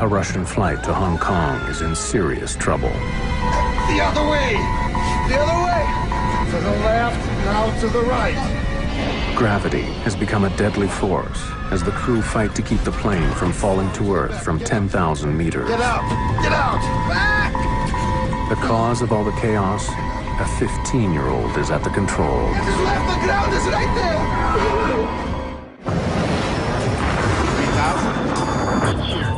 a Russian flight to Hong Kong is in serious trouble. The other way! The other way! To the left, now to the right. Gravity has become a deadly force as the crew fight to keep the plane from falling to Earth from 10,000 meters. Get out! Get out! Back! The cause of all the chaos? A 15-year-old is at the controls. His left, the ground is right there! 3,000? Here.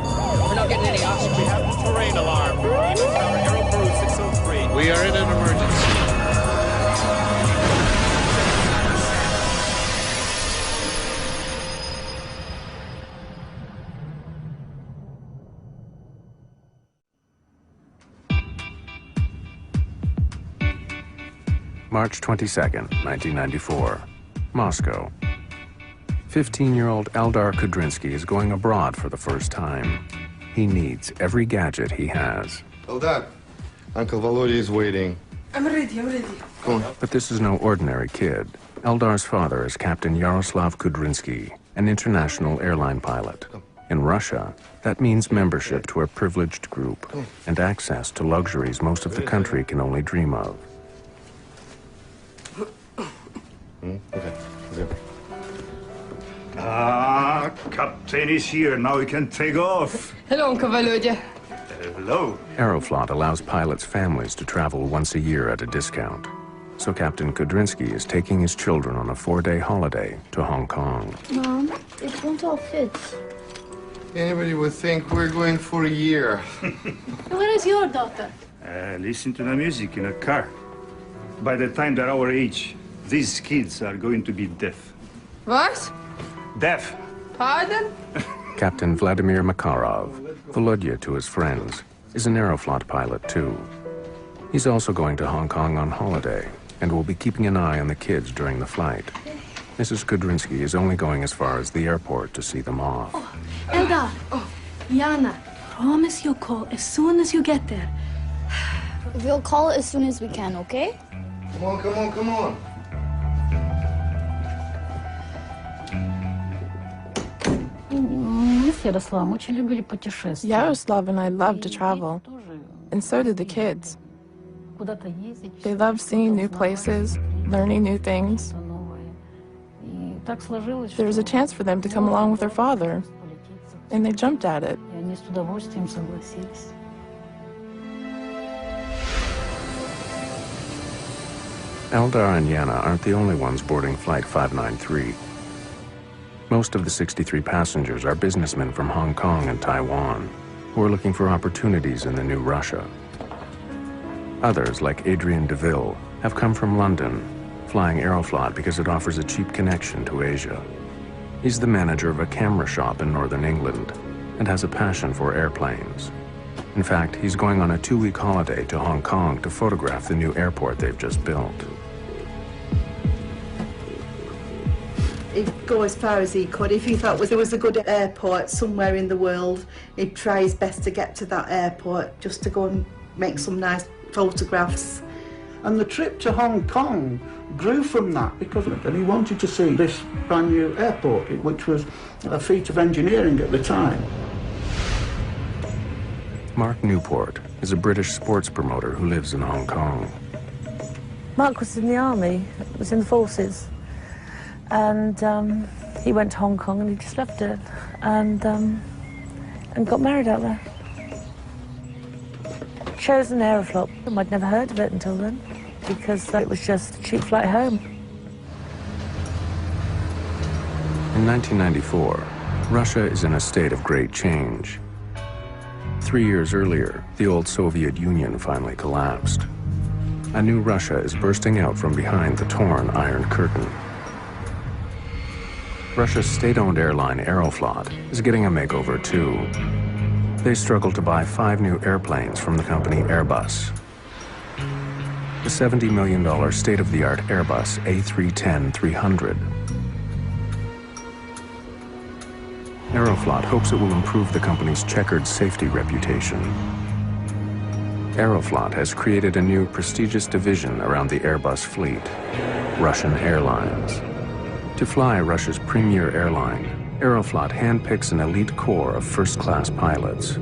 We're not getting any oxygen. We have a terrain alarm. Aero crew 603. We are in an emergency. March 22nd, 1994, Moscow. 15-year-old Eldar Kudrinsky is going abroad for the first time. He needs every gadget he has. Eldar, Uncle Volodya is waiting. I'm ready, I'm ready. Come on. But this is no ordinary kid. Eldar's father is Captain Yaroslav Kudrinsky, an international airline pilot. In Russia, that means membership to a privileged group and access to luxuries most of the country can only dream of. Okay. Captain is here. Now we can take off. Hello, Uncle Volodya. Hello. Aeroflot allows pilots' families to travel once a year at a discount. So Captain Kudrinsky is taking his children on a 4-day holiday to Hong Kong. Mom, it won't all fit. Anybody would think we're going for a year. Where is your daughter? Listen to the music in a car. By the time they're our age, these kids are going to be deaf. What? Deaf. Pardon? Captain Vladimir Makarov, Volodya to his friends, is an Aeroflot pilot too. He's also going to Hong Kong on holiday and will be keeping an eye on the kids during the flight. Mrs. Kudrinsky is only going as far as the airport to see them off. Oh, Eldar. Oh. Yana, promise you'll call as soon as you get there. We'll call as soon as we can, okay? Come on, come on, come on. Yaroslav and I love to travel, and so do the kids. They love seeing new places, learning new things. There was a chance for them to come along with their father, and they jumped at it. Eldar and Yana aren't the only ones boarding Flight 593. Most of the 63 passengers are businessmen from Hong Kong and Taiwan who are looking for opportunities in the new Russia. Others, like Adrian DeVille, have come from London, flying Aeroflot because it offers a cheap connection to Asia. He's the manager of a camera shop in northern England and has a passion for airplanes. In fact, he's going on a 2-week holiday to Hong Kong to photograph the new airport they've just built. He'd go as far as he could. If he thought there was a good airport somewhere in the world, he'd try his best to get to that airport just to go and make some nice photographs. And the trip to Hong Kong grew from that because he wanted to see this brand new airport, which was a feat of engineering at the time. Mark Newport is a British sports promoter who lives in Hong Kong. Mark was in the army, was in the forces, and he went to Hong Kong and he just loved it, and got married out there. Chose an Aeroflot. I'd never heard of it until then, because it was just a cheap flight home. In 1994, Russia is in a state of great change. 3 years earlier, the old Soviet Union finally collapsed. A new Russia is bursting out from behind the torn Iron Curtain. Russia's state-owned airline Aeroflot is getting a makeover too. They struggle to buy 5 new airplanes from the company Airbus. The $70 million state-of-the-art Airbus A310-300. Aeroflot hopes it will improve the company's checkered safety reputation. Aeroflot has created a new prestigious division around the Airbus fleet, Russian Airlines. To fly Russia's premier airline, Aeroflot handpicks an elite corps of first-class pilots.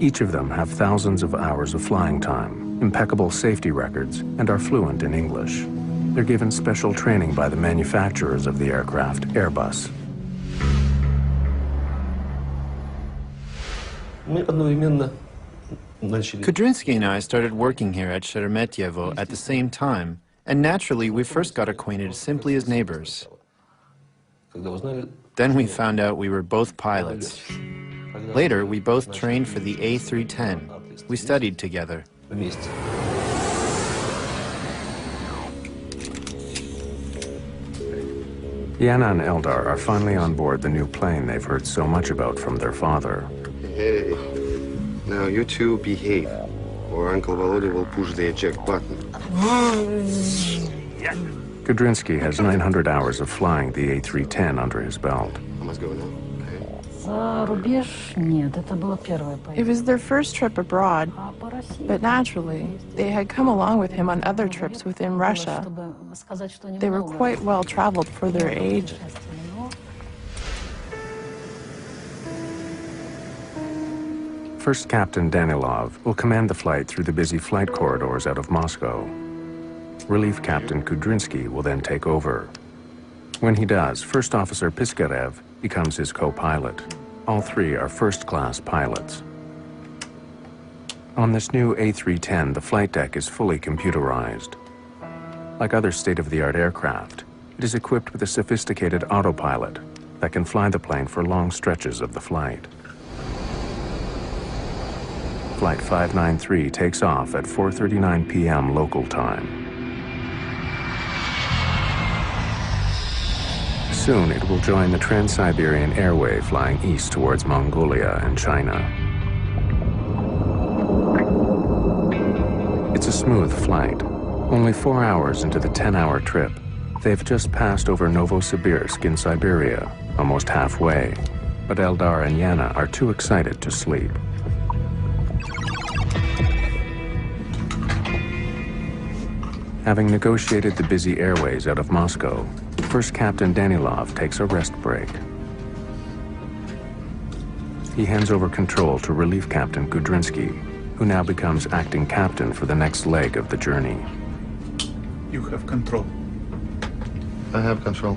Each of them have thousands of hours of flying time, impeccable safety records, and are fluent in English. They're given special training by the manufacturers of the aircraft, Airbus. Kudrinsky and I started working here at Sheremetyevo at the same time, and naturally we first got acquainted simply as neighbors. Then we found out we were both pilots. Later, we both trained for the A310. We studied together. Yana and Eldar are finally on board the new plane they've heard so much about from their father. Hey, now you two behave, or Uncle Volodya will push the eject button. Kudrinsky has 900 hours of flying the A310 under his belt. I must go now. It was their first trip abroad, but naturally, they had come along with him on other trips within Russia. They were quite well traveled for their age. First Captain Danilov will command the flight through the busy flight corridors out of Moscow. Relief Captain Kudrinsky will then take over. When he does, First Officer Piskarev becomes his co-pilot. All three are first-class pilots. On this new A310, the flight deck is fully computerized. Like other state-of-the-art aircraft, it is equipped with a sophisticated autopilot that can fly the plane for long stretches of the flight. Flight 593 takes off at 4:39 p.m. local time. Soon it will join the Trans-Siberian Airway flying east towards Mongolia and China. It's a smooth flight. Only 4 hours into the 10-hour trip, they've just passed over Novosibirsk in Siberia, almost halfway. But Eldar and Yana are too excited to sleep. Having negotiated the busy airways out of Moscow, First Captain Danilov takes a rest break. He hands over control to Relief Captain Kudrinsky, who now becomes acting captain for the next leg of the journey. You have control. I have control.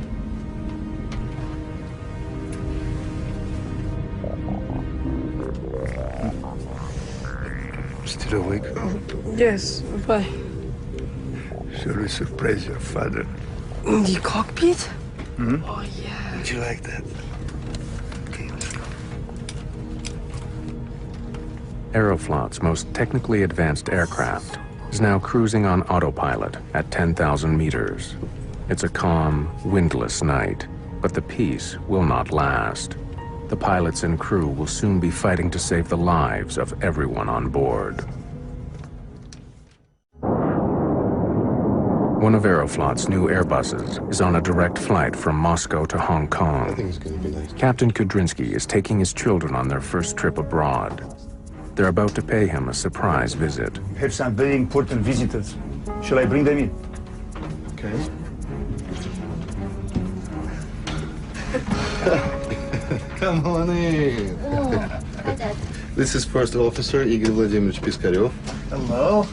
Still awake? Yes, why? Shall we surprise your father? The cockpit? Hmm? Oh, yeah. Would you like that? Aeroflot's most technically advanced aircraft is now cruising on autopilot at 10,000 meters. It's a calm, windless night, but the peace will not last. The pilots and crew will soon be fighting to save the lives of everyone on board. One of Aeroflot's new Airbuses is on a direct flight from Moscow to Hong Kong. I think it's gonna be nice. Captain Kudrinsky is taking his children on their first trip abroad. They're about to pay him a surprise visit. We have some very important visitors. Shall I bring them in? Okay. Come on in. Oh, hi, Dad. This is First Officer Igor Vladimirovich Piskarev. Hello.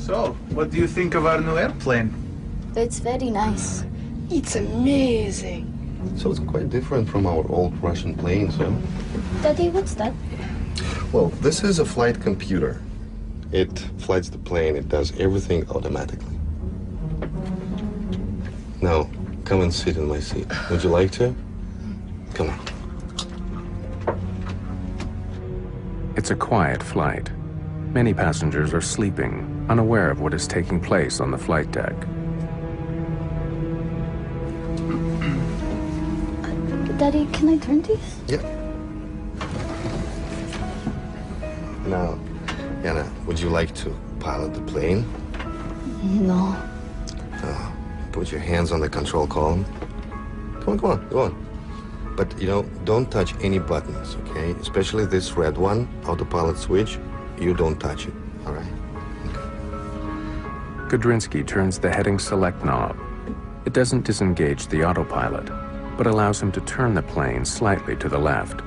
So, what do you think of our new airplane? It's very nice. It's amazing. So it's quite different from our old Russian planes, huh? Daddy, what's that? Well, this is a flight computer. It flights the plane. It does everything automatically. Now, come and sit in my seat. Would you like to? Come on. It's a quiet flight. Many passengers are sleeping, unaware of what is taking place on the flight deck. Daddy, can I turn these? Yeah. Now, Yana, would you like to pilot the plane? No. Put your hands on the control column. Come on, go on. But, you know, don't touch any buttons, okay? Especially this red one, autopilot switch. You don't touch it, all right? Okay. Kudrinsky turns the heading select knob. It doesn't disengage the autopilot, but allows him to turn the plane slightly to the left.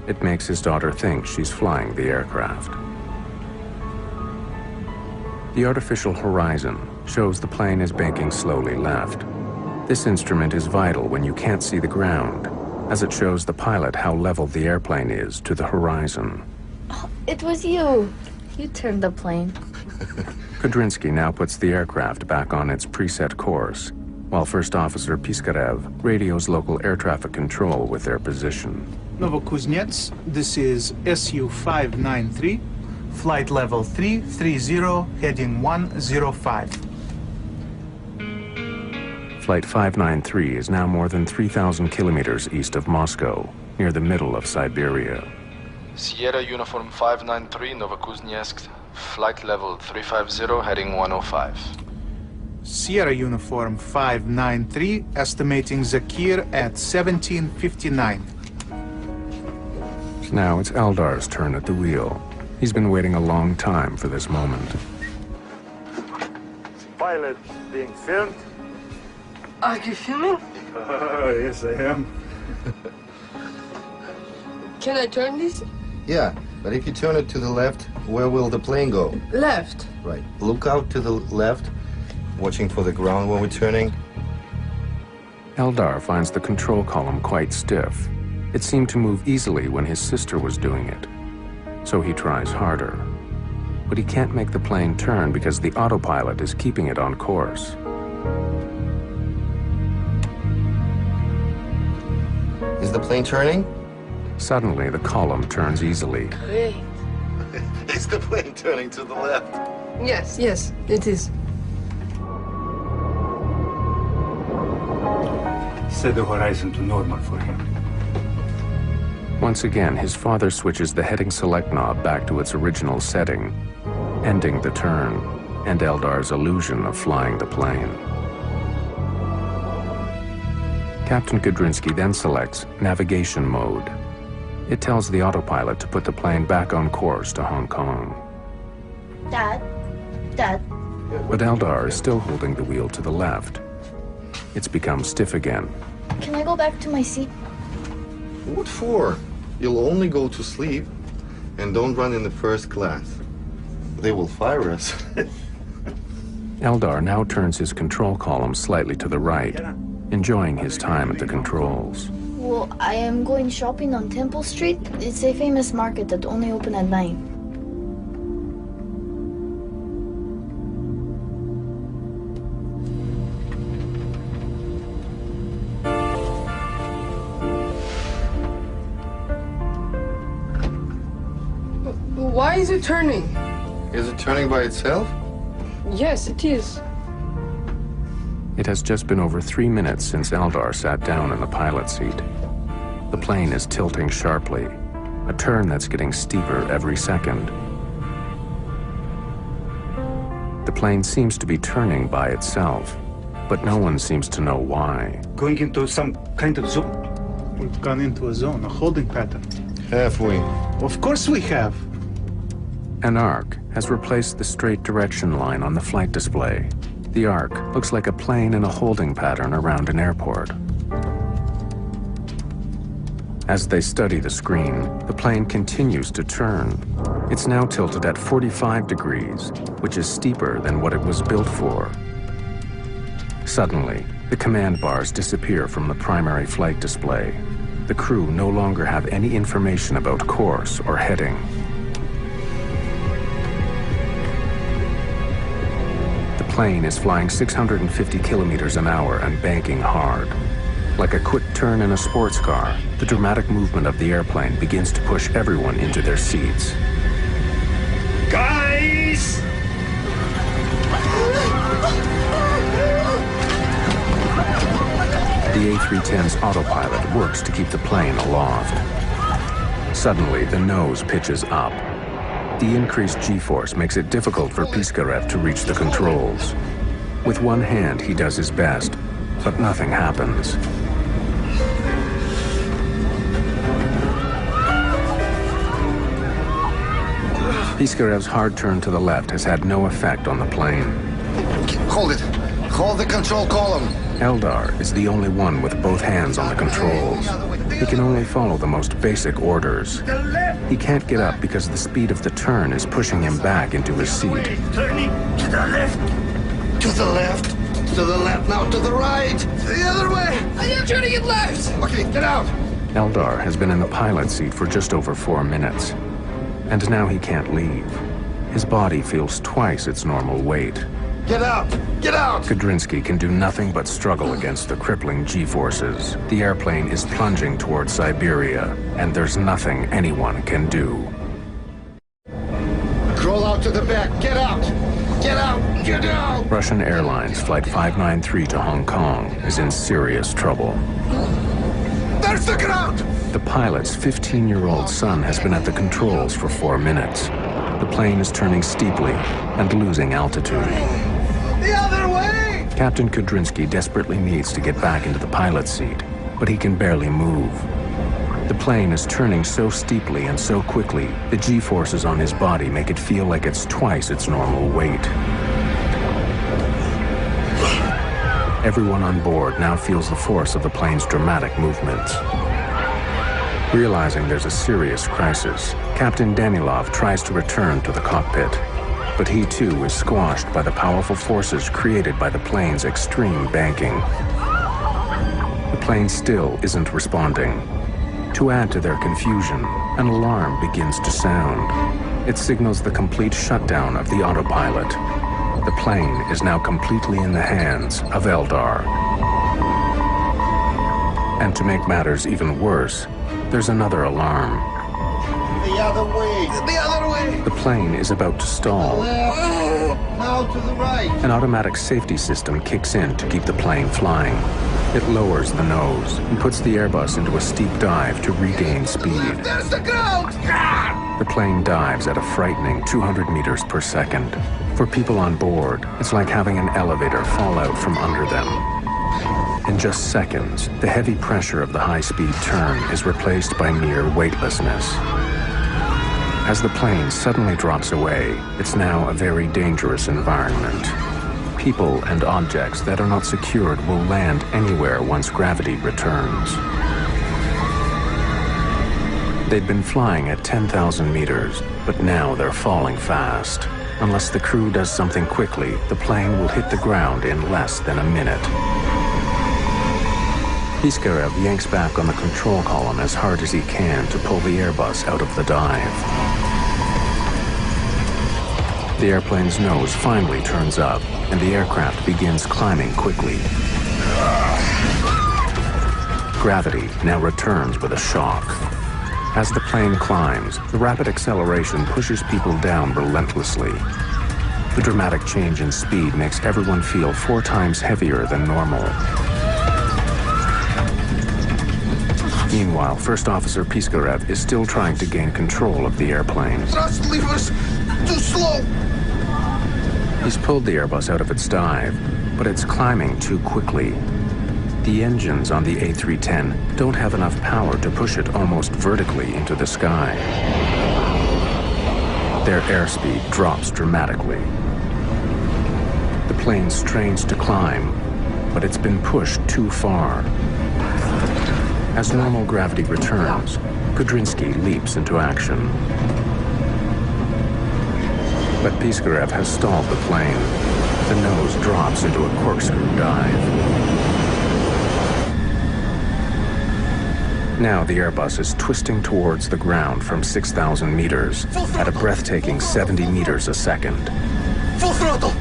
It makes his daughter think she's flying the aircraft. The artificial horizon shows the plane is banking slowly left. This instrument is vital when you can't see the ground, as it shows the pilot how level the airplane is to the horizon. Oh, it was you. You turned the plane. Kudrinsky now puts the aircraft back on its preset course, while First Officer Piskarev radios local air traffic control with their position. Novokuznets, this is SU-593, flight level 330, heading 105. Flight 593 is now more than 3,000 kilometers east of Moscow, near the middle of Siberia. Sierra Uniform 593, Novokuznetsk, flight level 350, heading 105. Sierra Uniform 593, estimating Zakir at 1759. Now it's Eldar's turn at the wheel. He's been waiting a long time for this moment. Pilot being filmed. Are you filming? Yes, I am. Can I turn this? Yeah, but if you turn it to the left, where will the plane go? Left. Right. Look out to the left, watching for the ground when we're turning. Eldar finds the control column quite stiff. It seemed to move easily when his sister was doing it. So he tries harder. But he can't make the plane turn because the autopilot is keeping it on course. Is the plane turning? Suddenly, the column turns easily. Great. Is the plane turning to the left? Yes, yes, it is. Set the horizon to normal for him. Once again, his father switches the heading select knob back to its original setting, ending the turn and Eldar's illusion of flying the plane. Captain Kudrinsky then selects navigation mode. It tells the autopilot to put the plane back on course to Hong Kong. Dad? But Eldar is still holding the wheel to the left. It's become stiff again. Can I go back to my seat? What for? You'll only go to sleep and don't run in the first class. They will fire us. Eldar now turns his control column slightly to the right, enjoying his time at the controls. Well, I am going shopping on Temple Street. It's a famous market that only open at 9. Why is it turning? Is it turning by itself? Yes, it is. It has just been over 3 minutes since Eldar sat down in the pilot seat. The plane is tilting sharply, a turn that's getting steeper every second. The plane seems to be turning by itself, but no one seems to know why. Going into some kind of zone. We've gone into a zone, a holding pattern. Have we? Of course we have. An arc has replaced the straight direction line on the flight display. The arc looks like a plane in a holding pattern around an airport. As they study the screen, the plane continues to turn. It's now tilted at 45 degrees, which is steeper than what it was built for. Suddenly, the command bars disappear from the primary flight display. The crew no longer have any information about course or heading. The plane is flying 650 kilometers an hour and banking hard. Like a quick turn in a sports car, the dramatic movement of the airplane begins to push everyone into their seats. Guys! The A310's autopilot works to keep the plane aloft. Suddenly, the nose pitches up. The increased G-force makes it difficult for Piskarev to reach the controls. With one hand, he does his best, but nothing happens. Piskarev's hard turn to the left has had no effect on the plane. Hold it. Hold the control column. Eldar is the only one with both hands on the controls. He can only follow the most basic orders. He can't get up because the speed of the turn is pushing him back into his seat. Turning to the left. To the left. To the left, now to the right. The other way. I am turning it left. Okay, get out. Eldar has been in the pilot seat for just over 4 minutes. And now he can't leave. His body feels twice its normal weight. Get out! Get out! Kudrinsky can do nothing but struggle against the crippling G-forces. The airplane is plunging towards Siberia, and there's nothing anyone can do. Crawl out to the back. Get out! Get out! Get out! Russian Airlines Flight 593 to Hong Kong is in serious trouble. There's the ground! The pilot's 15-year-old son has been at the controls for 4 minutes. The plane is turning steeply and losing altitude. The other way! Captain Kudrinsky desperately needs to get back into the pilot's seat, but he can barely move. The plane is turning so steeply and so quickly, the G-forces on his body make it feel like it's twice its normal weight. Everyone on board now feels the force of the plane's dramatic movements. Realizing there's a serious crisis, Captain Danilov tries to return to the cockpit. But he too is squashed by the powerful forces created by the plane's extreme banking. The plane still isn't responding. To add to their confusion, an alarm begins to sound. It signals the complete shutdown of the autopilot. The plane is now completely in the hands of Eldar. And to make matters even worse, there's another alarm. The other way! The other way! The plane is about to stall. Now to the right! An automatic safety system kicks in to keep the plane flying. It lowers the nose and puts the Airbus into a steep dive to regain speed. There's the ground! The plane dives at a frightening 200 meters per second. For people on board, it's like having an elevator fall out from under them. In just seconds, the heavy pressure of the high-speed turn is replaced by near weightlessness. As the plane suddenly drops away, it's now a very dangerous environment. People and objects that are not secured will land anywhere once gravity returns. They'd been flying at 10,000 meters, but now they're falling fast. Unless the crew does something quickly, the plane will hit the ground in less than a minute. Piskarev yanks back on the control column as hard as he can to pull the Airbus out of the dive. The airplane's nose finally turns up, and the aircraft begins climbing quickly. Gravity now returns with a shock. As the plane climbs, the rapid acceleration pushes people down relentlessly. The dramatic change in speed makes everyone feel 4 times heavier than normal. Meanwhile, First Officer Piskarev is still trying to gain control of the airplane. Thrust levers! Too slow! He's pulled the Airbus out of its dive, but it's climbing too quickly. The engines on the A310 don't have enough power to push it almost vertically into the sky. Their airspeed drops dramatically. The plane strains to climb, but it's been pushed too far. As normal gravity returns, Kudrinsky leaps into action. But Piskarev has stalled the plane. The nose drops into a corkscrew dive. Now the Airbus is twisting towards the ground from 6,000 meters at a breathtaking 70 meters a second. Full throttle!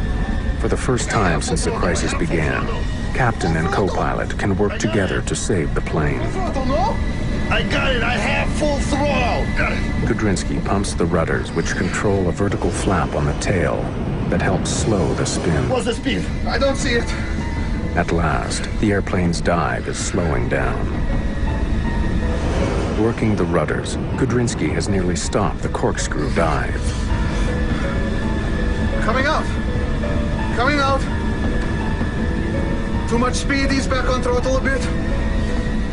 For the first time since the crisis began, captain and co-pilot can work together to save the plane. Throttle, no? I got it! I have full throttle! Got it! Kudrinsky pumps the rudders, which control a vertical flap on the tail that helps slow the spin. What's the speed? I don't see it. At last, the airplane's dive is slowing down. Working the rudders, Kudrinsky has nearly stopped the corkscrew dive. Coming out! Coming out! Too much speed, ease back on throttle a bit.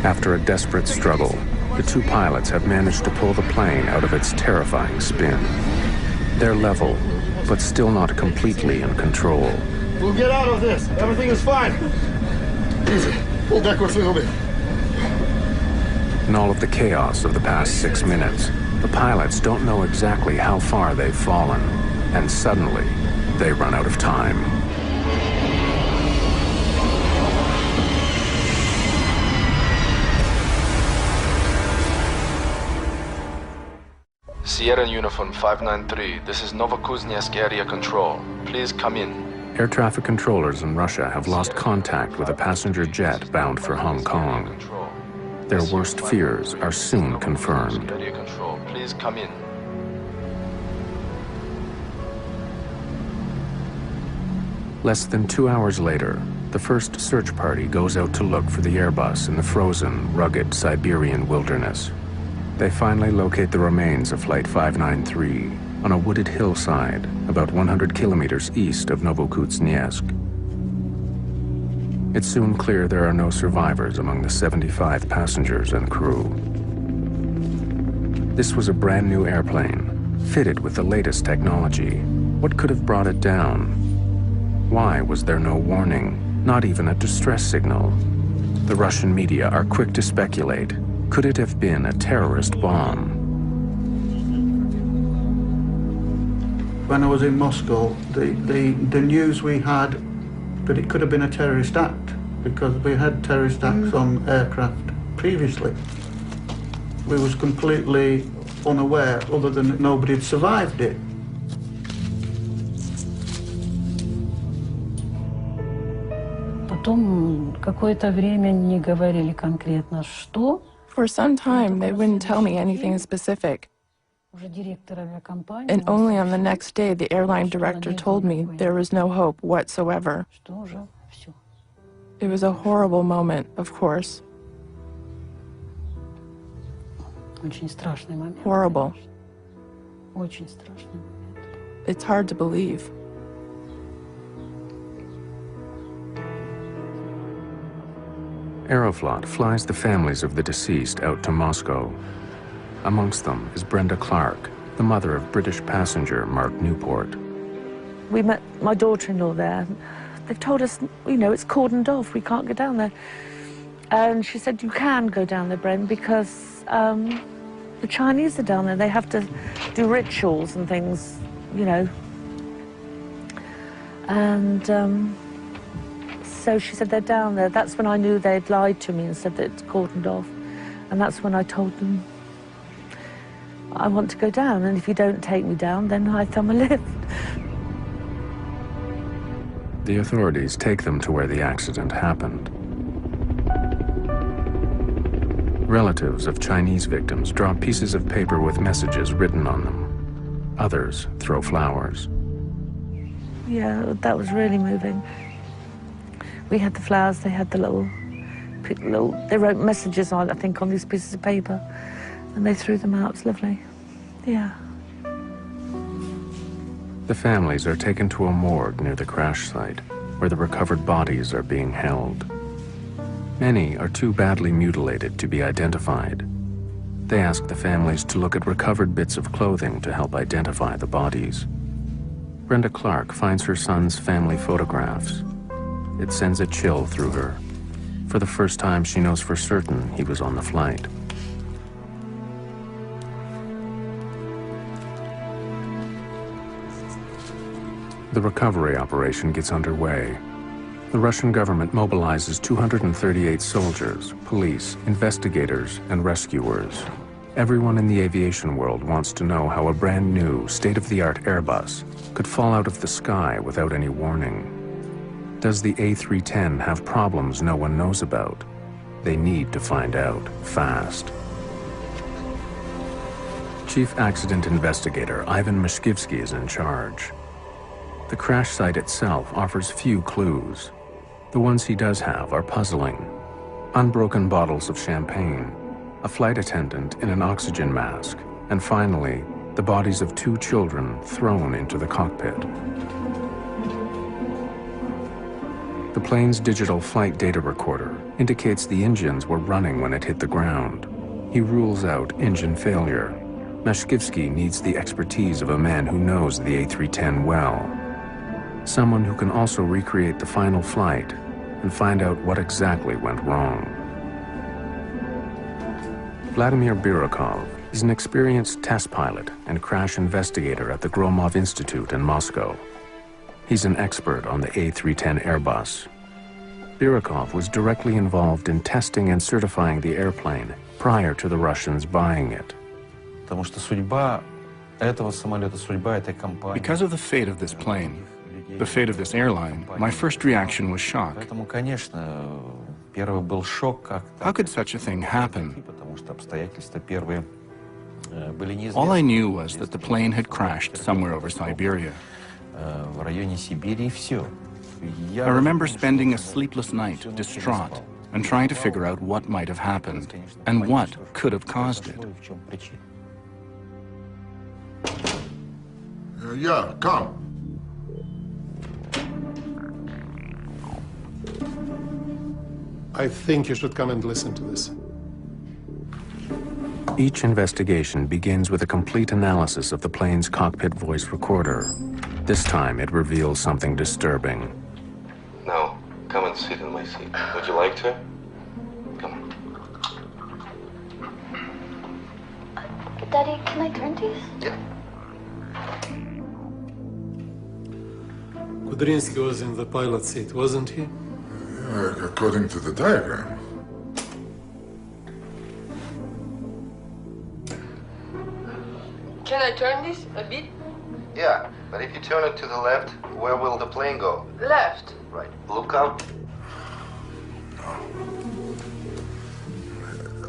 After a desperate struggle, the 2 pilots have managed to pull the plane out of its terrifying spin. They're level, but still not completely in control. We'll get out of this. Everything is fine. Easy. Pull backwards a little bit. In all of the chaos of the past 6 minutes, the pilots don't know exactly how far they've fallen, and suddenly, they run out of time. Sierra Uniform 593, this is Novokuznetsk area control. Please come in. Air traffic controllers in Russia have lost contact with a passenger jet bound for Hong Kong. Their worst fears are soon confirmed. Area control, please come in. Less than 2 hours later, the first search party goes out to look for the Airbus in the frozen, rugged Siberian wilderness. They finally locate the remains of Flight 593 on a wooded hillside about 100 kilometers east of Novokuznetsk. It's soon clear there are no survivors among the 75 passengers and crew. This was a brand new airplane, fitted with the latest technology. What could have brought it down? Why was there no warning, not even a distress signal? The Russian media are quick to speculate. Could it have been a terrorist bomb? When I was in Moscow, the news we had that it could have been a terrorist act, because we had terrorist acts on aircraft previously. We was completely unaware, other than that nobody had survived it. For some time, they wouldn't tell me anything specific. And only on the next day, the airline director told me there was no hope whatsoever. It was a horrible moment, of course. Horrible. It's hard to believe. Aeroflot flies the families of the deceased out to Moscow. Amongst them is Brenda Clark, the mother of British passenger Mark Newport. We met my daughter-in-law there. They've told us, you know, it's cordoned off, we can't go down there. And she said, you can go down there, Bren, because the Chinese are down there. They have to do rituals and things, you know. And so she said they're down there. That's when I knew they'd lied to me and said that it's cordoned off. And that's when I told them, I want to go down, and if you don't take me down, then I thumb a lift. The authorities take them to where the accident happened. Relatives of Chinese victims drop pieces of paper with messages written on them. Others throw flowers. Yeah, that was really moving. We had the flowers, they had the little, they wrote messages on, I think, on these pieces of paper, and they threw them out. It's lovely. Yeah. The families are taken to a morgue near the crash site, where the recovered bodies are being held. Many are too badly mutilated to be identified. They ask the families to look at recovered bits of clothing to help identify the bodies. Brenda Clark finds her son's family photographs. It sends a chill through her. For the first time, she knows for certain he was on the flight. The recovery operation gets underway. The Russian government mobilizes 238 soldiers, police, investigators, and rescuers. Everyone in the aviation world wants to know how a brand new, state-of-the-art Airbus could fall out of the sky without any warning. Does the A310 have problems no one knows about? They need to find out fast. Chief Accident Investigator Ivan Mashkivsky is in charge. The crash site itself offers few clues. The ones he does have are puzzling. Unbroken bottles of champagne, a flight attendant in an oxygen mask, and finally, the bodies of 2 children thrown into the cockpit. The plane's digital flight data recorder indicates the engines were running when it hit the ground. He rules out engine failure. Mashkivsky needs the expertise of a man who knows the A310 well. Someone who can also recreate the final flight and find out what exactly went wrong. Vladimir Birakov is an experienced test pilot and crash investigator at the Gromov Institute in Moscow. He's an expert on the A310 Airbus. Birakov was directly involved in testing and certifying the airplane prior to the Russians buying it. Because of the fate of this plane, the fate of this airline, my first reaction was shock. How could such a thing happen? All I knew was that the plane had crashed somewhere over Siberia. I remember spending a sleepless night, distraught, and trying to figure out what might have happened and what could have caused it. Yeah, come. I think you should come and listen to this. Each investigation begins with a complete analysis of the plane's cockpit voice recorder. This time, it reveals something disturbing. Now, come and sit in my seat. Would you like to? Come on. Daddy, can I turn these? Yeah. Kudrinsky was in the pilot seat, wasn't he? According to the diagram. Can I turn this a bit? Yeah, but if you turn it to the left, where will the plane go? Left. Right. Look out.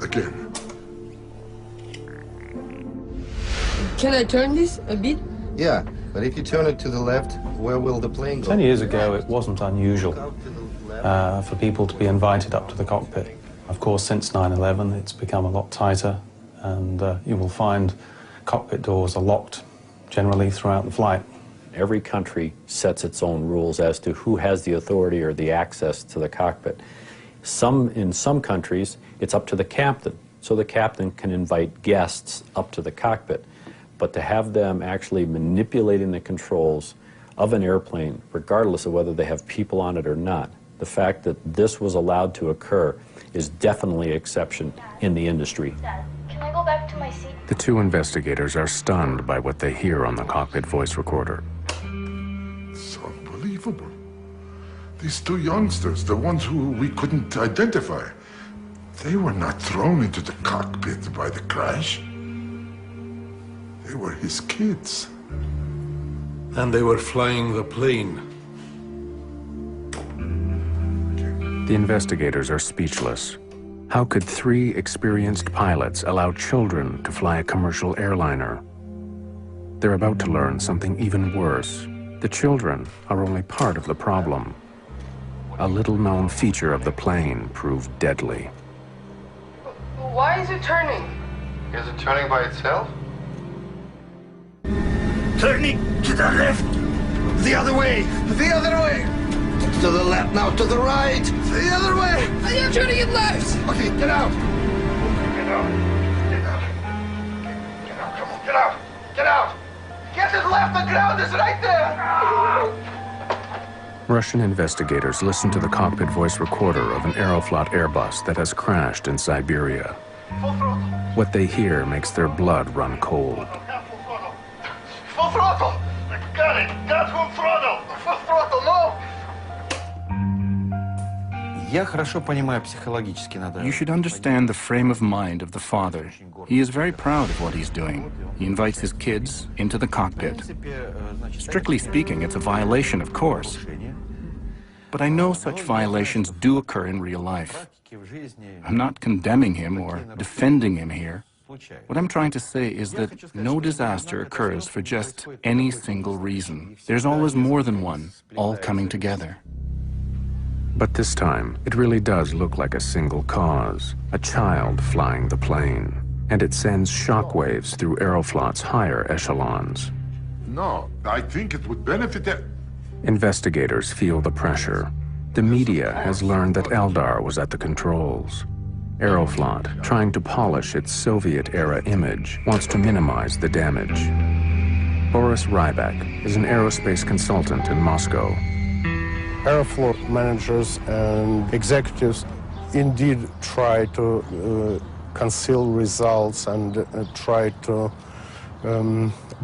Again. Can I turn this a bit? Yeah, but if you turn it to the left, where will the plane go? 10 years ago, it wasn't unusual for people to be invited up to the cockpit. Of course, since 9/11, it's become a lot tighter, and you will find cockpit doors are locked generally throughout the flight. Every country sets its own rules as to who has the authority or the access to the cockpit. In some countries, it's up to the captain, so the captain can invite guests up to the cockpit. But to have them actually manipulating the controls of an airplane, regardless of whether they have people on it or not, the fact that this was allowed to occur is definitely an exception in the industry. Dad, can I go back to my seat? The two investigators are stunned by what they hear on the cockpit voice recorder. It's unbelievable. These two youngsters, the ones who we couldn't identify, they were not thrown into the cockpit by the crash. They were his kids. And they were flying the plane. The investigators are speechless. How could three experienced pilots allow children to fly a commercial airliner? They're about to learn something even worse. The children are only part of the problem. A little-known feature of the plane proved deadly. Why is it turning? Is it turning by itself? Turning to the left. The other way. The other way. To the left now, to the right. The other way. I am turning it left. Okay, get out. Get out. Get out. Get out. Come on, get out. Get out. Get to the left. The ground is right there. Russian investigators listen to the cockpit voice recorder of an Aeroflot Airbus that has crashed in Siberia. What they hear makes their blood run cold. Full throttle. Got it. Got full throttle. Full throttle, no. You should understand the frame of mind of the father. He is very proud of what he's doing. He invites his kids into the cockpit. Strictly speaking, it's a violation, of course. But I know such violations do occur in real life. I'm not condemning him or defending him here. What I'm trying to say is that no disaster occurs for just any single reason. There's always more than one, all coming together. But this time, it really does look like a single cause, a child flying the plane. And it sends shockwaves through Aeroflot's higher echelons. No, I think it would benefit it. Investigators feel the pressure. The media has learned that Eldar was at the controls. Aeroflot, trying to polish its Soviet-era image, wants to minimize the damage. Boris Ryback is an aerospace consultant in Moscow. Aeroflot managers and executives indeed try to conceal results and try to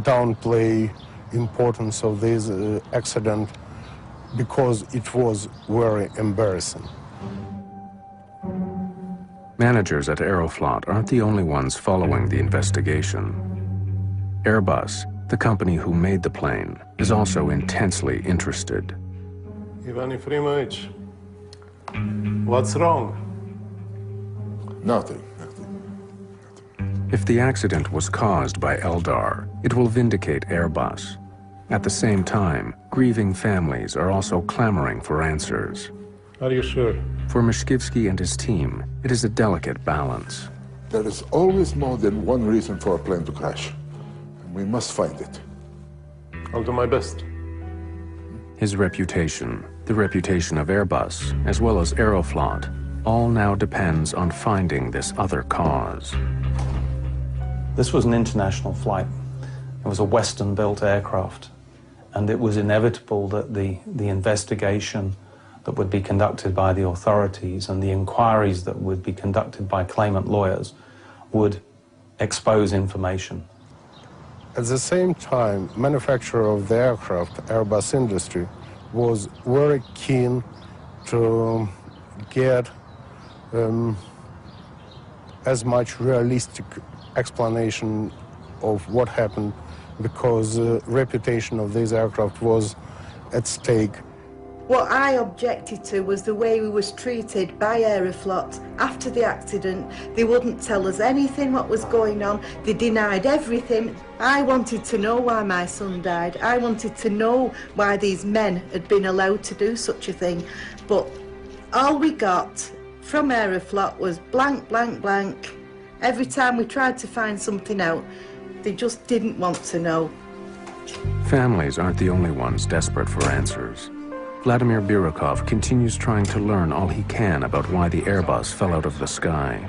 downplay importance of this accident because it was very embarrassing. Managers at Aeroflot aren't the only ones following the investigation. Airbus, the company who made the plane, is also intensely interested. Ivan Efremovich, what's wrong? Nothing. If the accident was caused by Eldar, it will vindicate Airbus. At the same time, grieving families are also clamoring for answers. Are you sure? For Mishkivsky and his team, it is a delicate balance. There is always more than one reason for a plane to crash, and we must find it. I'll do my best. His reputation, the reputation of Airbus, as well as Aeroflot, all now depends on finding this other cause. This was an international flight. It was a Western-built aircraft, and it was inevitable that the investigation that would be conducted by the authorities and the inquiries that would be conducted by claimant lawyers would expose information. At the same time, manufacturer of the aircraft, Airbus industry, was very keen to get as much realistic explanation of what happened because the reputation of this aircraft was at stake. What I objected to was the way we was treated by Aeroflot after the accident. They wouldn't tell us anything what was going on. They denied everything. I wanted to know why my son died. I wanted to know why these men had been allowed to do such a thing. But all we got from Aeroflot was blank, blank, blank. Every time we tried to find something out, they just didn't want to know. Families aren't the only ones desperate for answers. Vladimir Birukov continues trying to learn all he can about why the Airbus fell out of the sky.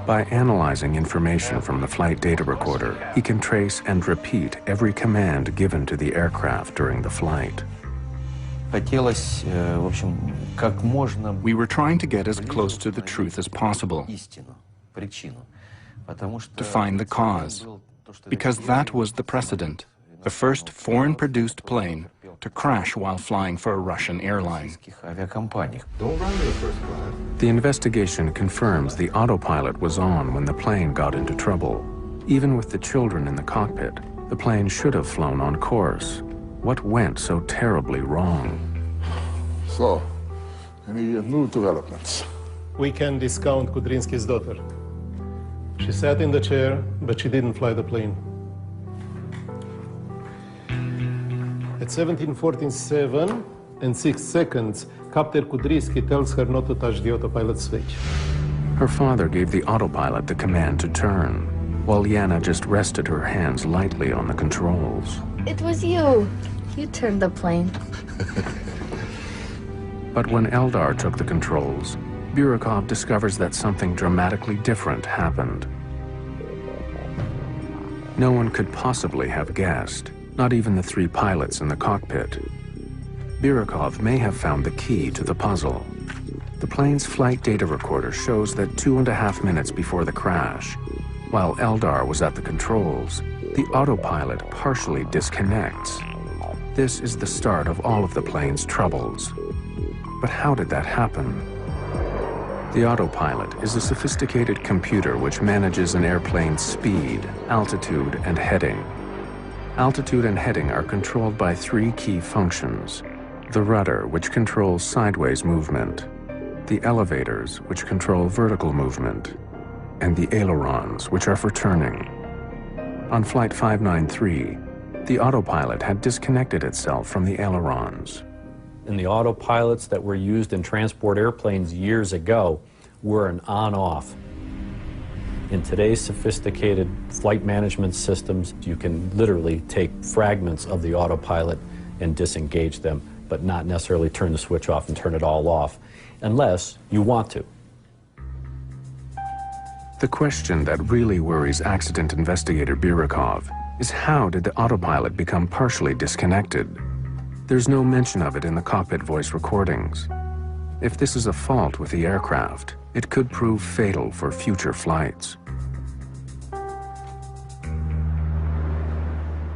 By analyzing information from the flight data recorder, he can trace and repeat every command given to the aircraft during the flight. We were trying to get as close to the truth as possible, to find the cause, because that was the precedent. The first foreign-produced plane to crash while flying for a Russian airline. The investigation confirms the autopilot was on when the plane got into trouble. Even with the children in the cockpit, the plane should have flown on course. What went so terribly wrong? So, any new developments? We can discount Kudrinsky's daughter. She sat in the chair, but she didn't fly the plane. At 17:14:07 and 6 seconds, Captain Kudrinsky tells her not to touch the autopilot switch. Her father gave the autopilot the command to turn, while Yana just rested her hands lightly on the controls. It was you. You turned the plane. But when Eldar took the controls, Birukov discovers that something dramatically different happened. No one could possibly have guessed, not even the three pilots in the cockpit. Birukov may have found the key to the puzzle. The plane's flight data recorder shows that 2.5 minutes before the crash, while Eldar was at the controls, the autopilot partially disconnects. This is the start of all of the plane's troubles. But how did that happen? The autopilot is a sophisticated computer which manages an airplane's speed, altitude, and heading. Altitude and heading are controlled by three key functions: the rudder, which controls sideways movement, the elevators, which control vertical movement, and the ailerons, which are for turning. On Flight 593, the autopilot had disconnected itself from the ailerons. And the autopilots that were used in transport airplanes years ago were an on-off. In today's sophisticated flight management systems, you can literally take fragments of the autopilot and disengage them, but not necessarily turn the switch off and turn it all off, unless you want to. The question that really worries accident investigator Birukov is how did the autopilot become partially disconnected? There's no mention of it in the cockpit voice recordings. If this is a fault with the aircraft, it could prove fatal for future flights.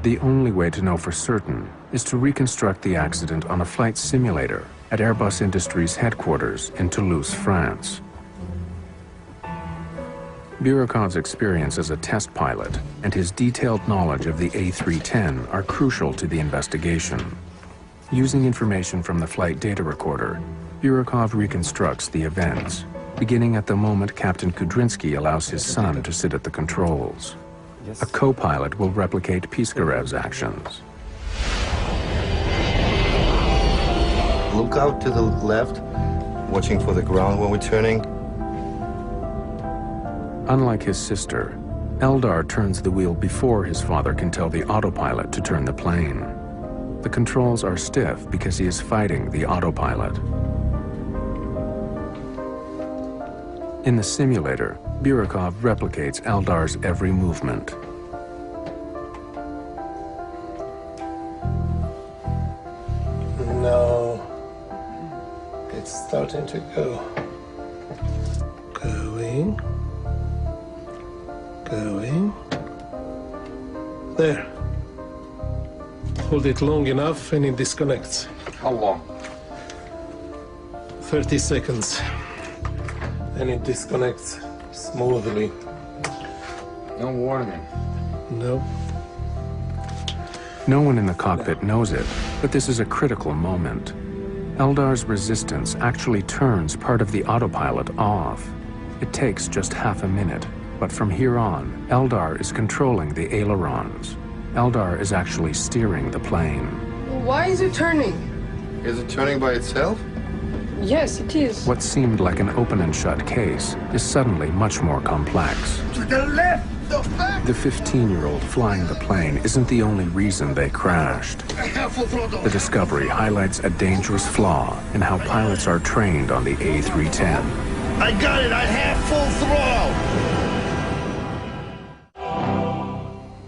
The only way to know for certain is to reconstruct the accident on a flight simulator at Airbus Industries headquarters in Toulouse, France. Burykov's experience as a test pilot and his detailed knowledge of the A310 are crucial to the investigation. Using information from the flight data recorder, Burykov reconstructs the events, beginning at the moment Captain Kudrinsky allows his son to sit at the controls. A co-pilot will replicate Piskarev's actions. Look out to the left, watching for the ground when we're turning. Unlike his sister, Eldar turns the wheel before his father can tell the autopilot to turn the plane. The controls are stiff because he is fighting the autopilot. In the simulator, Burykov replicates Eldar's every movement. Now it's starting to go. Going. Going. There. Hold it long enough and it disconnects. How long? 30 seconds. And it disconnects smoothly. No warning. No. No one in the cockpit knows it, but this is a critical moment. Eldar's resistance actually turns part of the autopilot off. It takes just half a minute, but from here on, Eldar is controlling the ailerons. Eldar is actually steering the plane. Why is it turning? Is it turning by itself? Yes, it is. What seemed like an open and shut case is suddenly much more complex. To the left! The 15-year-old flying the plane isn't the only reason they crashed. The discovery highlights a dangerous flaw in how pilots are trained on the A310. I got it! I have full throttle!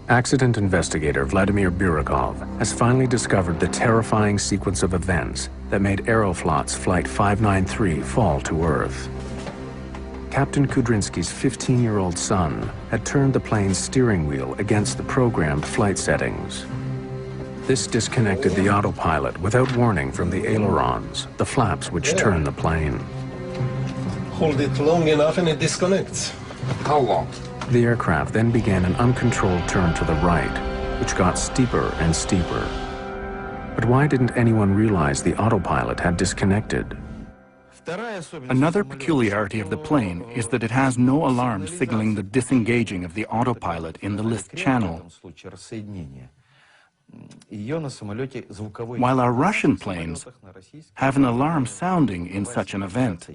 Accident investigator Vladimir Burykov has finally discovered the terrifying sequence of events that made Aeroflot's Flight 593 fall to Earth. Captain Kudrinsky's 15-year-old son had turned the plane's steering wheel against the programmed flight settings. This disconnected the autopilot without warning from the ailerons, the flaps which turn the plane. Hold it long enough and it disconnects. How long? The aircraft then began an uncontrolled turn to the right, which got steeper and steeper. But why didn't anyone realize the autopilot had disconnected? Another peculiarity of the plane is that it has no alarm signaling the disengaging of the autopilot in the lift channel. While our Russian planes have an alarm sounding in such an event.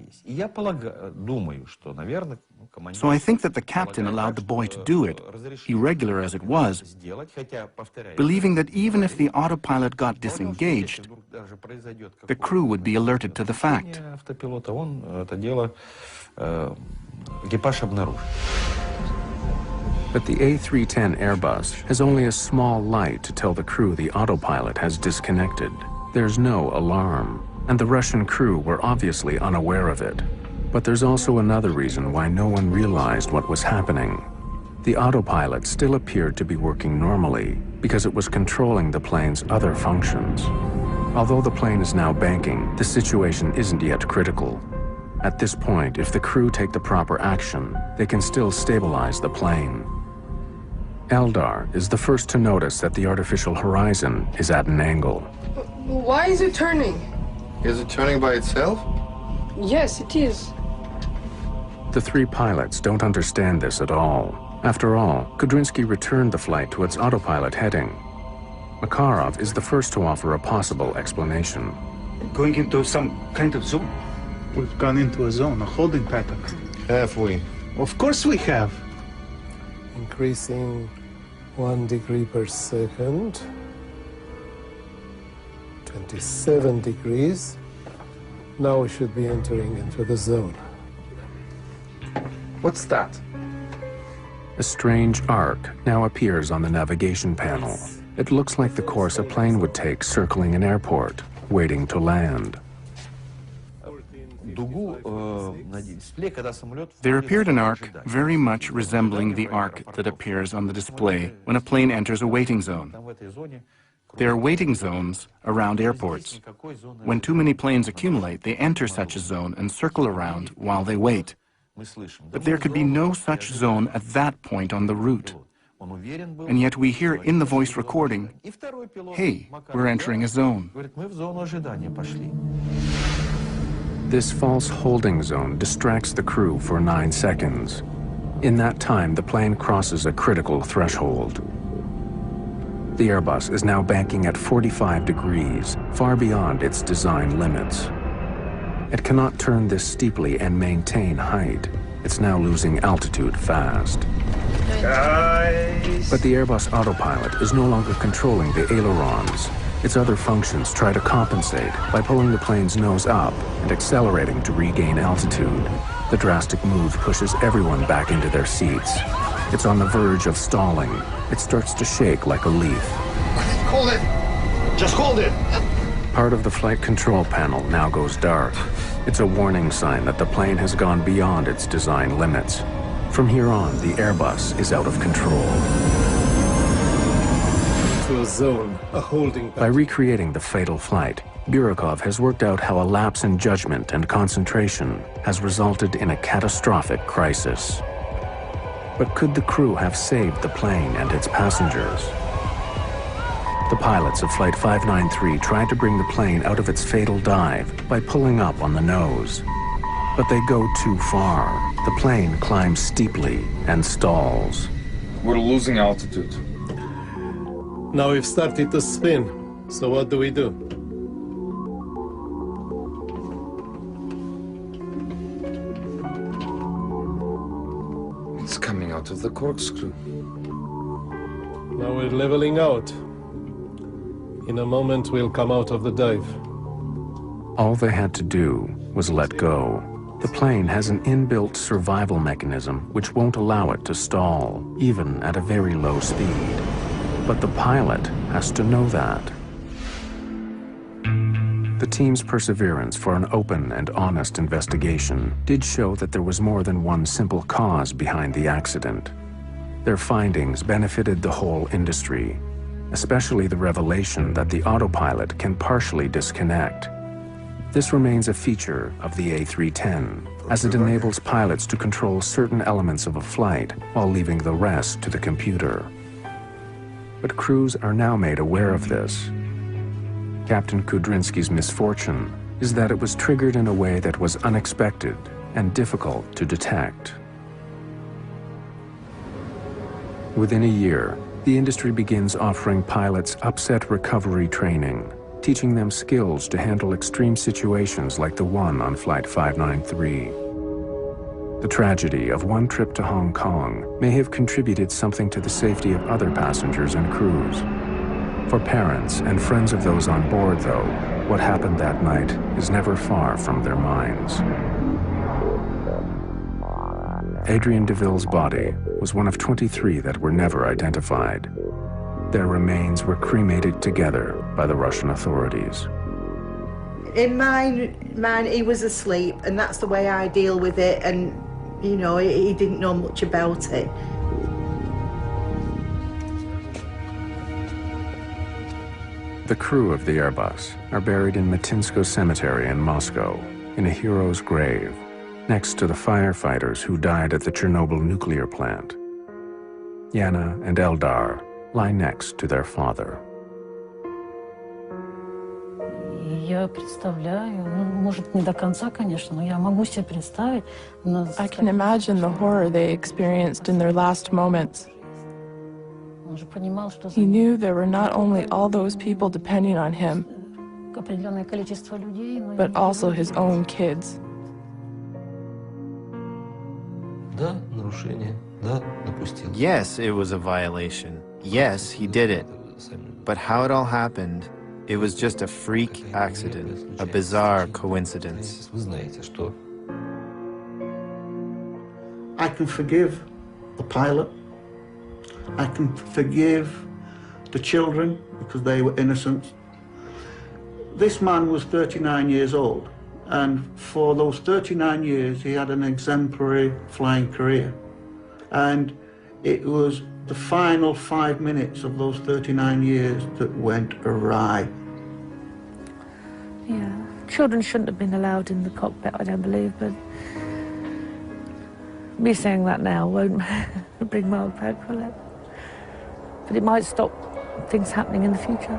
So I think that the captain allowed the boy to do it, irregular as it was, believing that even if the autopilot got disengaged, the crew would be alerted to the fact. But the A310 Airbus has only a small light to tell the crew the autopilot has disconnected. There's no alarm, and the Russian crew were obviously unaware of it. But there's also another reason why no one realized what was happening. The autopilot still appeared to be working normally because it was controlling the plane's other functions. Although the plane is now banking, the situation isn't yet critical. At this point, if the crew take the proper action, they can still stabilize the plane. Eldar is the first to notice that the artificial horizon is at an angle. Why is it turning? Is it turning by itself? Yes, it is. The three pilots don't understand this at all. After all, Kudrinsky returned the flight to its autopilot heading. Makarov is the first to offer a possible explanation. Going into some kind of zone? We've gone into a zone, a holding pattern. Have we? Of course we have. Increasing 1 degree per second. 27 degrees. Now we should be entering into the zone. What's that? A strange arc now appears on the navigation panel. It looks like the course a plane would take circling an airport, waiting to land. There appeared an arc very much resembling the arc that appears on the display when a plane enters a waiting zone. There are waiting zones around airports. When too many planes accumulate, they enter such a zone and circle around while they wait. But there could be no such zone at that point on the route. And yet we hear in the voice recording, "Hey, we're entering a zone." This false holding zone distracts the crew for 9 seconds. In that time, the plane crosses a critical threshold. The Airbus is now banking at 45 degrees, far beyond its design limits. It cannot turn this steeply and maintain height. It's now losing altitude fast. Guys. But the Airbus autopilot is no longer controlling the ailerons. Its other functions try to compensate by pulling the plane's nose up and accelerating to regain altitude. The drastic move pushes everyone back into their seats. It's on the verge of stalling. It starts to shake like a leaf. Hold it! Just hold it! Part of the flight control panel now goes dark. It's a warning sign that the plane has gone beyond its design limits. From here on, the Airbus is out of control. To a zone, a holding By recreating the fatal flight, Burikov has worked out how a lapse in judgment and concentration has resulted in a catastrophic crisis. But could the crew have saved the plane and its passengers? The pilots of Flight 593 tried to bring the plane out of its fatal dive by pulling up on the nose. But they go too far. The plane climbs steeply and stalls. We're losing altitude. Now we've started to spin, so what do we do? It's coming out of the corkscrew. Now we're leveling out. In a moment, we'll come out of the dive. All they had to do was let go. The plane has an inbuilt survival mechanism which won't allow it to stall, even at a very low speed. But the pilot has to know that. The team's perseverance for an open and honest investigation did show that there was more than one simple cause behind the accident. Their findings benefited the whole industry, especially the revelation that the autopilot can partially disconnect. This remains a feature of the A310, as it enables pilots to control certain elements of a flight while leaving the rest to the computer. But crews are now made aware of this. Captain Kudrinsky's misfortune is that it was triggered in a way that was unexpected and difficult to detect. Within a year, the industry begins offering pilots upset recovery training, teaching them skills to handle extreme situations like the one on Flight 593. The tragedy of one trip to Hong Kong may have contributed something to the safety of other passengers and crews. For parents and friends of those on board, though, what happened that night is never far from their minds. Adrian DeVille's body was one of 23 that were never identified. Their remains were cremated together by the Russian authorities. In mine, he was asleep, and that's the way I deal with it, and, you know, he didn't know much about it. The crew of the Airbus are buried in Matinsko Cemetery in Moscow, in a hero's grave, next to the firefighters who died at the Chernobyl nuclear plant. Yana and Eldar lie next to their father. Я представляю, может, не до конца, конечно, но я могу себе представить. I can imagine the horror they experienced in their last moments. He knew there were not only all those people depending on him, but also his own kids. Yes, it was a violation. Yes, he did it. But how it all happened, it was just a freak accident, a bizarre coincidence. I can forgive the pilot. I can forgive the children, because they were innocent. This man was 39 years old, and for those 39 years he had an exemplary flying career. And it was the final 5 minutes of those 39 years that went awry. Yeah, children shouldn't have been allowed in the cockpit, I don't believe, but me saying that now won't bring Mark back, will it? But it might stop things happening in the future.